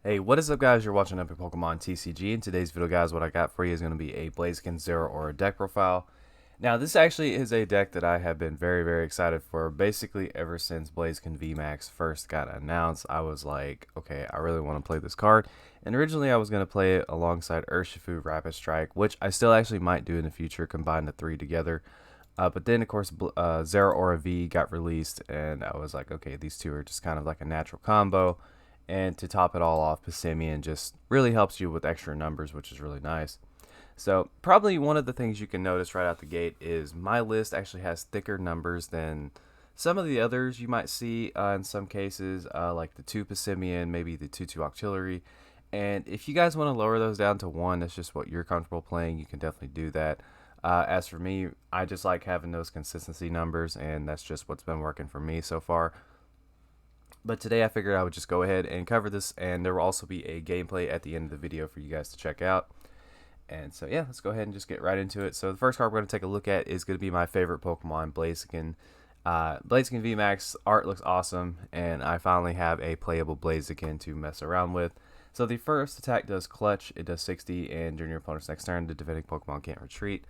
Hey, what is up, guys? You're watching Epic Pokemon TCG. In today's video, guys, what I got for you is going to be a Blaziken Zero Aura deck profile. Now, this actually is a deck that I have been very excited for. Basically, ever since Blaziken VMAX first got announced, I was like, okay, I really want to play this card. And originally, I was going to play it alongside Urshifu Rapid Strike, which I still actually might do in the future, combine the three together. But then, of course, Zero Aura V got released, and I was like, okay, these two are just kind of like a natural combo. And to top it all off, Passimian just really helps you with extra numbers, which is really nice. So probably one of the things you can notice right out the gate is my list actually has thicker numbers than some of the others you might see in some cases, like the 2 Passimian, maybe the 2-2 Octillery. And if you guys want to lower those down to 1, that's just what you're comfortable playing, you can definitely do that. As for me, I just like having those consistency numbers, and that's just what's been working for me so far. But today I figured I would just go ahead and cover this, and there will also be a gameplay at the end of the video for you guys to check out. And so yeah, let's go ahead and just get right into it. So the first card we're going to take a look at is going to be my favorite Pokemon, Blaziken. Blaziken VMAX art looks awesome, and I finally have a playable Blaziken to mess around with. So the first attack does Clutch, it does 60, and during your opponent's next turn, the defending Pokemon can't retreat.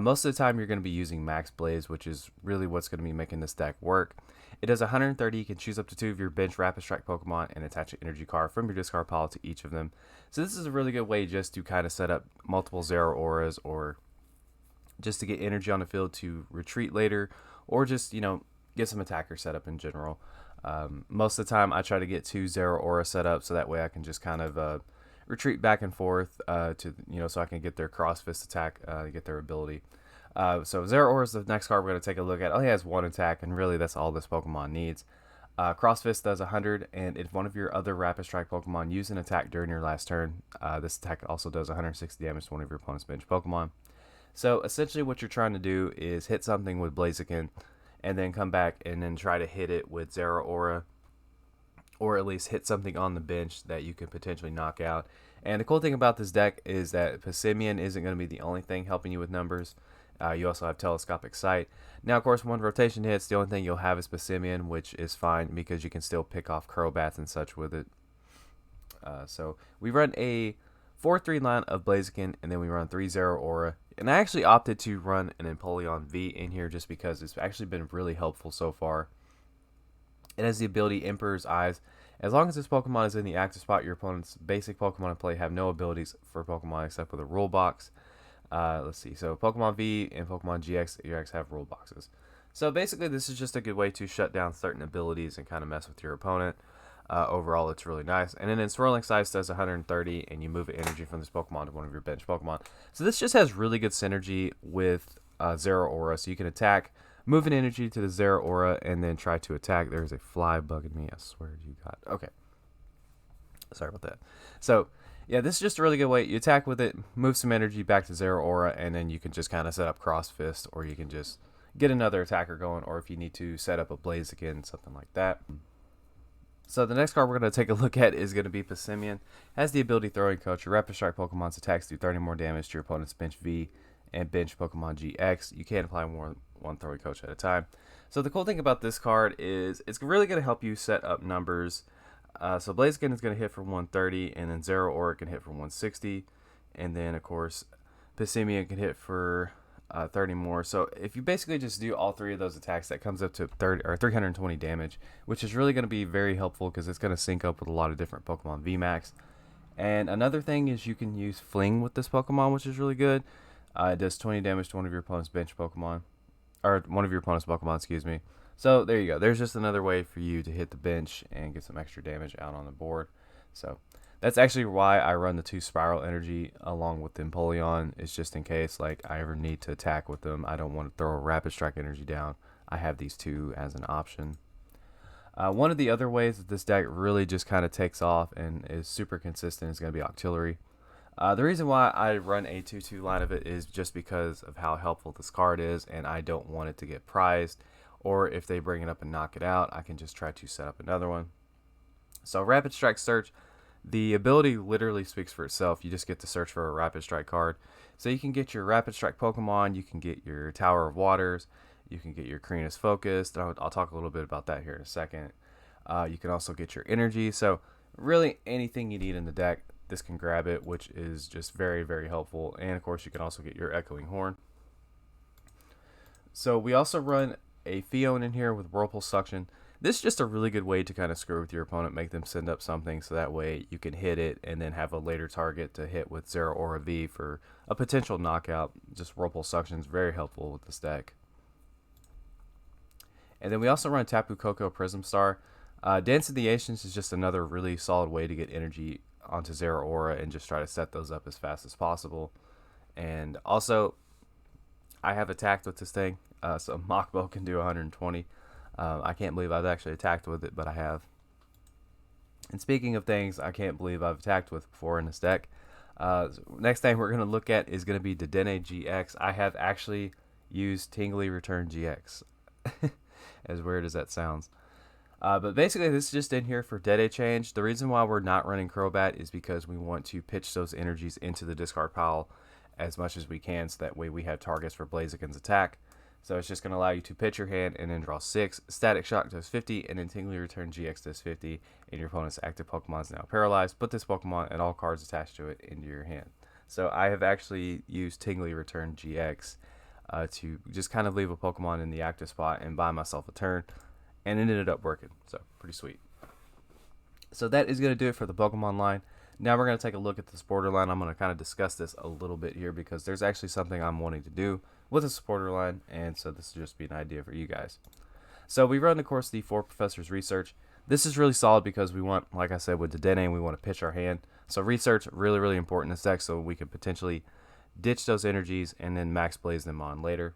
Most of the time, you're going to be using Max Blaze, which is really what's going to be making this deck work. It does 130. You can choose up to 2 of your bench Rapid Strike Pokemon and attach an energy card from your discard pile to each of them. So this is a really good way just to kind of set up multiple Zero Auras, or just to get energy on the field to retreat later, or just, get some attacker setup in general. Most of the time, I try to get 2 Zero Aura set up so that way I can just kind of retreat back and forth so I can get their Cross Fist attack, get their ability. So Zero Aura is the next card we're going to take a look at. It only has 1 attack, and really that's all this Pokemon needs. Cross Fist does 100, and if one of your other Rapid Strike Pokemon use an attack during your last turn, this attack also does 160 damage to one of your opponent's bench Pokemon. So essentially what you're trying to do is hit something with Blaziken, and then come back and then try to hit it with Zero Aura, or at least hit something on the bench that you can potentially knock out. And the cool thing about this deck is that Passimian isn't going to be the only thing helping you with numbers. You also have Telescopic Sight. Now, of course, when rotation hits, the only thing you'll have is Passimian, which is fine because you can still pick off Crobats and such with it. So we run a 4-3 line of Blaziken, and then we run 3 Zero Aura. And I actually opted to run an Empoleon V in here just because it's actually been really helpful so far. It has the ability Emperor's Eyes. As long as this Pokemon is in the active spot, your opponent's basic Pokemon in play have no abilities for Pokemon except for the rule box. Let's see. So Pokemon V and Pokemon GX, EX have rule boxes. So basically, this is just a good way to shut down certain abilities and kind of mess with your opponent. Overall, it's really nice. And then in Swirling Sights does 130, and you move energy from this Pokemon to one of your bench Pokemon. So this just has really good synergy with Zero Aura. So you can attack, move an energy to the Zero Aura, and then try to attack. There's a fly bugging me. I swear you got. Okay. Sorry about that. So yeah, this is just a really good way. You attack with it, move some energy back to Zero Aura, and then you can just kind of set up Cross Fist, or you can just get another attacker going, or if you need to set up a Blaziken, something like that. So the next card we're going to take a look at is going to be Passimian. Has the ability Throwing Coach. Your Rapid Strike Pokemon's attacks do 30 more damage to your opponent's bench V and bench Pokemon GX. You can apply more than one Throwing Coach at a time. So the cool thing about this card is it's really going to help you set up numbers. So Blaziken is going to hit for 130, and then Zero Aura can hit for 160, and then of course Passimian can hit for 30 more. So if you basically just do all 3 of those attacks, that comes up to 320 damage, which is really going to be very helpful because it's going to sync up with a lot of different Pokemon VMAX. And another thing is you can use Fling with this Pokemon, which is really good. It does 20 damage to one of your opponent's bench Pokemon, or one of your opponent's Pokemon, excuse me. So there you go. There's just another way for you to hit the bench and get some extra damage out on the board. So that's actually why I run the 2 Spiral Energy along with the Empoleon. It's just in case like I ever need to attack with them. I don't want to throw a Rapid Strike Energy down. I have these 2 as an option. One of the other ways that this deck really just kind of takes off and is super consistent is going to be Octillery. The reason why I run a 2-2 line of it is just because of how helpful this card is, and I don't want it to get prized. Or if they bring it up and knock it out, I can just try to set up another one. So Rapid Strike Search, the ability literally speaks for itself. You just get to search for a Rapid Strike card. So you can get your Rapid Strike Pokemon, you can get your Tower of Waters, you can get your Kreenus Focus. I'll talk a little bit about that here in a second. You can also get your energy. So really anything you need in the deck, this can grab it, which is just very, very helpful. And of course, you can also get your Echoing Horn. So we also run a Fion in here with Whirlpool Suction. This is just a really good way to kind of screw with your opponent, make them send up something so that way you can hit it and then have a later target to hit with Zeraora V for a potential knockout. Just Whirlpool Suction is very helpful with this deck. And then we also run Tapu Koko Prism Star. Dance of the Ancients is just another really solid way to get energy onto Zeraora and just try to set those up as fast as possible. And also, I have attacked with this thing, so Mach Bow can do 120. I can't believe I've actually attacked with it, but I have. And speaking of things I can't believe I've attacked with before in this deck, next thing we're going to look at is going to be Dedenne GX. I have actually used Tingly Return GX, as weird as that sounds. But basically, this is just in here for Dede Change. The reason why we're not running Crobat is because we want to pitch those energies into the discard pile as much as we can, so that way we have targets for Blaziken's attack. So it's just going to allow you to pitch your hand and then draw 6. Static Shock does 50, and then Tingly Return GX does 50, and your opponent's active Pokemon is now paralyzed. Put this Pokemon and all cards attached to it into your hand. So I have actually used Tingly Return GX to just kind of leave a Pokemon in the active spot and buy myself a turn, and it ended up working. So pretty sweet. So that is going to do it for the Pokemon line. Now we're going to take a look at the supporter line. I'm going to kind of discuss this a little bit here because there's actually something I'm wanting to do with the supporter line, and so this will just be an idea for you guys. So we run, of course, the 4 Professors Research. This is really solid because we want, like I said, with Dedenne, we want to pitch our hand. So Research, really, really important in this deck, so we can potentially ditch those energies and then Max Blaze them on later.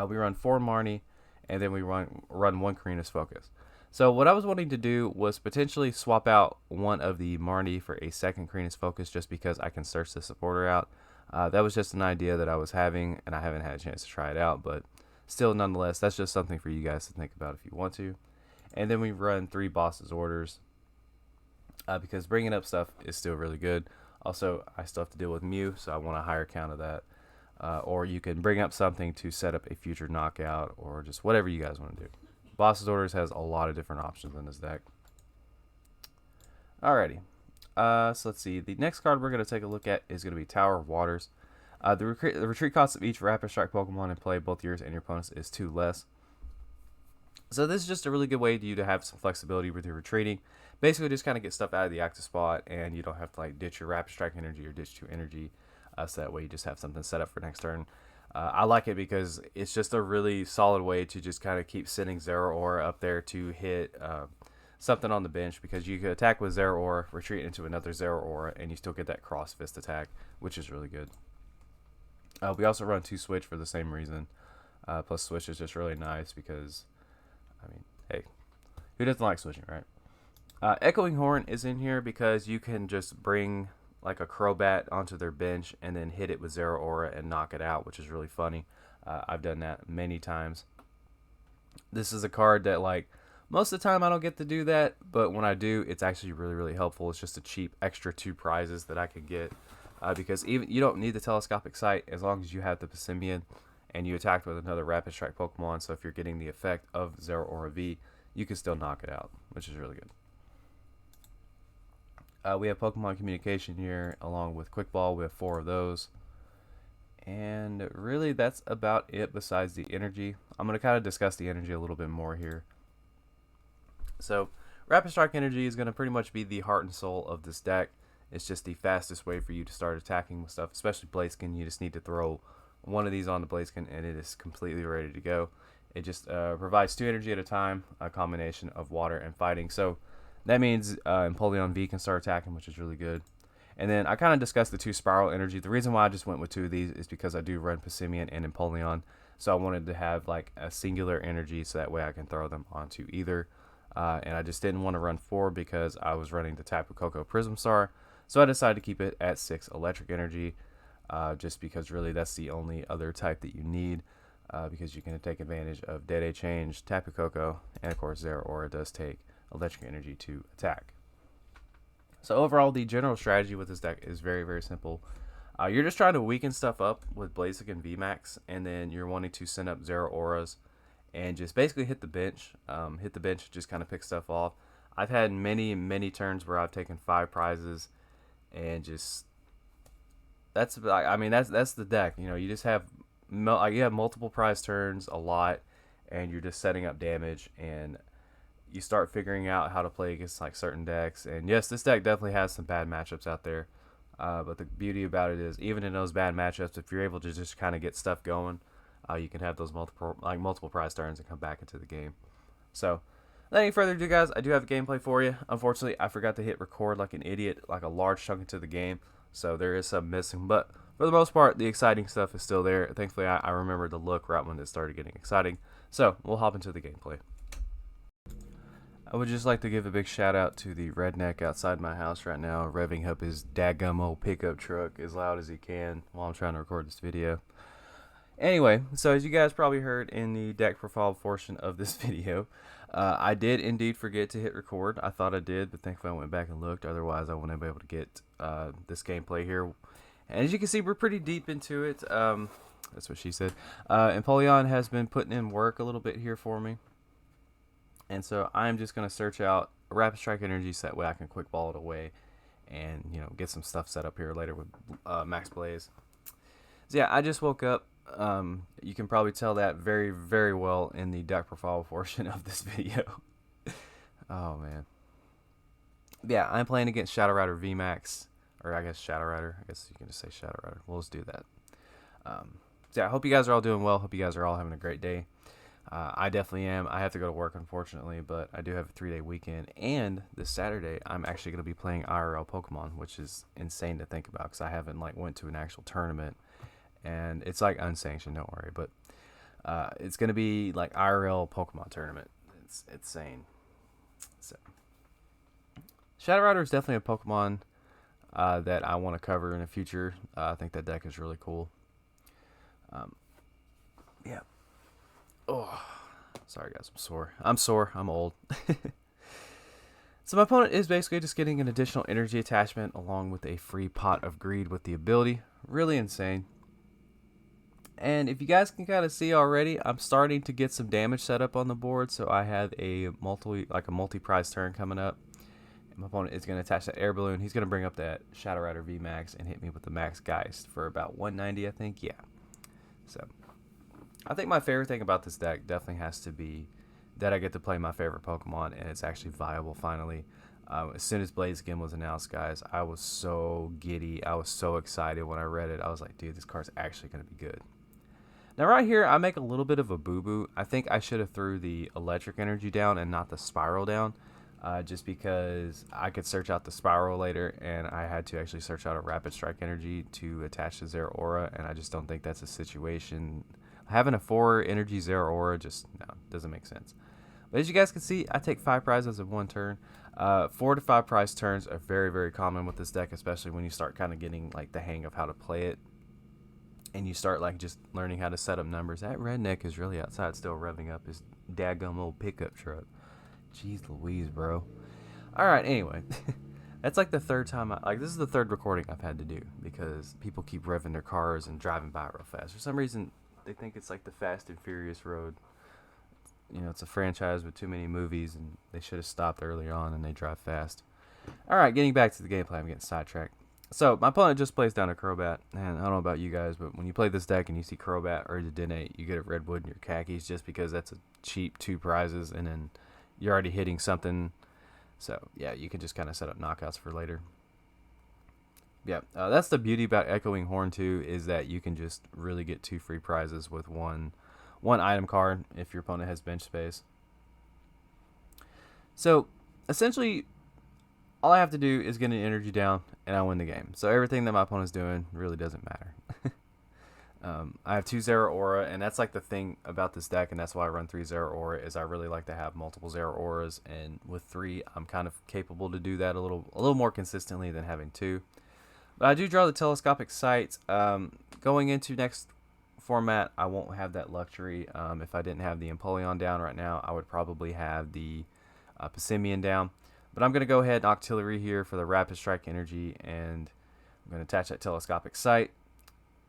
We run 4 Marnie, and then we run 1 Korrina's Focus. So what I was wanting to do was potentially swap out one of the Marnie for a second Korrina's Focus, just because I can search the supporter out. That was just an idea that I was having, and I haven't had a chance to try it out, but still, nonetheless, that's just something for you guys to think about if you want to. And then we run 3 Boss's Orders, because bringing up stuff is still really good. Also, I still have to deal with Mew, so I want a higher count of that. Or you can bring up something to set up a future knockout, or just whatever you guys want to do. Boss's Orders has a lot of different options in this deck. Alrighty. So let's see. The next card we're going to take a look at is going to be Tower of Waters. The retreat cost of each Rapid Strike Pokemon in play, both yours and your opponent's, is 2 less. So this is just a really good way for you to have some flexibility with your retreating. Basically, just kind of get stuff out of the active spot, and you don't have to like ditch your Rapid Strike energy or ditch 2 energy. So that way you just have something set up for next turn. I like it because it's just a really solid way to just kind of keep sending Zeraora up there to hit something on the bench, because you can attack with Zeraora, retreat into another Zeraora, and you still get that cross fist attack, which is really good. We also run 2 Switch for the same reason. Plus Switch is just really nice because, I mean, hey, who doesn't like switching, right? Echoing Horn is in here because you can just bring like a Crobat onto their bench and then hit it with Zeraora and knock it out, which is really funny. I've done that many times. This is a card that, like, most of the time I don't get to do that, but when I do, it's actually really, really helpful. It's just a cheap extra 2 prizes that I can get, because even you don't need the Telescopic Sight as long as you have the Passimian and you attack with another Rapid Strike Pokemon. So if you're getting the effect of Zeraora V, you can still knock it out, which is really good. We have Pokemon Communication here, along with Quick Ball. We have 4 of those. And really, that's about it besides the energy. I'm going to kind of discuss the energy a little bit more here. So, Rapid Strike energy is going to pretty much be the heart and soul of this deck. It's just the fastest way for you to start attacking with stuff, especially Blaziken. You just need to throw one of these on the Blaziken, and it is completely ready to go. It just provides 2 energy at a time, a combination of water and fighting. So, that means Empoleon V can start attacking, which is really good. And then I kind of discussed the 2 Spiral energy. The reason why I just went with 2 of these is because I do run Passimian and Empoleon. So I wanted to have like a singular energy so that way I can throw them onto either. And I just didn't want to run 4 because I was running the Tapu Koko Prism Star. So I decided to keep it at 6 electric energy, just because really that's the only other type that you need, because you can take advantage of Dede Change, Tapu Koko, and of course Zeraora does take electric energy to attack. So overall, the general strategy with this deck is very, very simple. You're just trying to weaken stuff up with Blaziken VMAX, and then you're wanting to send up Zeraoras and just basically hit the bench. Just kind of pick stuff off. I've had many turns where I've taken 5 prizes and just I mean that's the deck. You know, you just have you have multiple prize turns a lot, and you're just setting up damage, and you start figuring out how to play against like certain decks. And yes, this deck definitely has some bad matchups out there. But the beauty about it is, even in those bad matchups, if you're able to just kind of get stuff going, you can have those multiple prize turns and come back into the game. So, without any further ado, guys, I do have a gameplay for you. Unfortunately, I forgot to hit record like an idiot, like a large chunk into the game, so there is some missing. But for the most part, the exciting stuff is still there. Thankfully, I remembered to look right when it started getting exciting. So, we'll hop into the gameplay. I would just like to give a big shout out to the redneck outside my house right now, revving up his daggum old pickup truck as loud as he can while I'm trying to record this video. Anyway, so as you guys probably heard in the deck profile portion of this video, I did indeed forget to hit record. I thought I did, but thankfully I went back and looked. Otherwise, I wouldn't be able to get this gameplay here. And as you can see, we're pretty deep into it. That's what she said. Empoleon has been putting in work a little bit here for me. And so I'm just going to search out a Rapid Strike Energy set way I can quick ball it away and, you know, get some stuff set up here later with Max Blaze. So yeah, I just woke up. You can probably tell that very well in the deck profile portion of this video. Oh man. Yeah, I'm playing against Shadow Rider VMAX, or I guess Shadow Rider. I guess you can just say Shadow Rider. We'll just do that. So yeah, I hope you guys are all doing well. Hope you guys are all having a great day. I definitely am. I have to go to work, unfortunately, but I do have a 3-day weekend. And this Saturday, I'm actually going to be playing IRL Pokemon, which is insane to think about because I haven't went to an actual tournament, and it's like unsanctioned. Don't worry, but it's going to be like IRL Pokemon tournament. It's insane. So Shadow Rider is definitely a Pokemon that I want to cover in the future. I think that deck is really cool. Yeah. Oh, sorry guys, I'm sore. I'm old. So my opponent is basically just getting an additional energy attachment along with a free pot of greed with the ability. Really insane. And if you guys can kind of see already, I'm starting to get some damage set up on the board. So I have a multi-prize turn coming up. And my opponent is going to attach that air balloon. He's going to bring up that Shadow Rider VMAX and hit me with the Max Geist for about 190, I think. Yeah. So I think my favorite thing about this deck definitely has to be that I get to play my favorite Pokemon, and it's actually viable finally. As soon as Blaziken was announced, guys, I was so giddy. I was so excited when I read it. I was like, dude, this card's actually going to be good. Now, right here, I make a little bit of a boo-boo. I think I should have threw the Electric Energy down and not the Spiral down, just because I could search out the Spiral later, and I had to actually search out a Rapid Strike Energy to attach to Zeraora, and I just don't think that's a situation. Having a 4 energy Zeraora just doesn't make sense. But as you guys can see, I take 5 prizes in one turn. 4 to 5 prize turns are very common with this deck, especially when you start kind of getting the hang of how to play it, and you start just learning how to set up numbers. That redneck is really outside still revving up his daggum old pickup truck. Jeez Louise, bro. All right, anyway. That's the third time this is the third recording I've had to do because people keep revving their cars and driving by real fast. For some reason, they think it's the Fast and Furious road. You know, it's a franchise with too many movies, and they should have stopped early on, and they drive fast. All right, getting back to the gameplay, I'm getting sidetracked. So my opponent just plays down a Crobat, and I don't know about you guys, but when you play this deck and you see Crobat or Dedenne, you get a Redwood in your khakis just because that's a cheap 2 prizes, and then you're already hitting something. So yeah, you can just kind of set up knockouts for later. Yeah, that's the beauty about Echoing Horn too, is that you can just really get 2 free prizes with one item card if your opponent has bench space. So essentially, all I have to do is get an energy down and I win the game. So everything that my opponent's doing really doesn't matter. I have 2 Zeraora, and that's the thing about this deck, and that's why I run 3 Zeraora, is I really like to have multiple Zeraoras, and with 3, I'm kind of capable to do that a little more consistently than having 2. But I do draw the Telescopic Sight. Going into next format, I won't have that luxury. If I didn't have the Empoleon down right now, I would probably have the Passimian down. But I'm going to go ahead and Octillery here for the Rapid Strike Energy, and I'm going to attach that Telescopic Sight.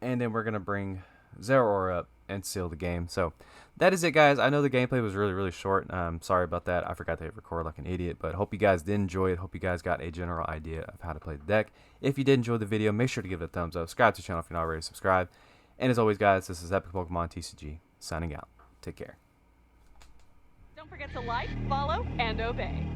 And then we're going to bring Zero Aura up, and seal the game. So that is it, guys. I know the gameplay was really short. Sorry about that. I forgot to hit record like an idiot, but hope you guys did enjoy it. Hope you guys got a general idea of how to play the deck. If you did enjoy the video, make sure to give it a thumbs up. Subscribe to the channel if you're not already subscribed. And as always, guys, this is Epic Pokemon TCG signing out. Take care. Don't forget to like, follow, and obey.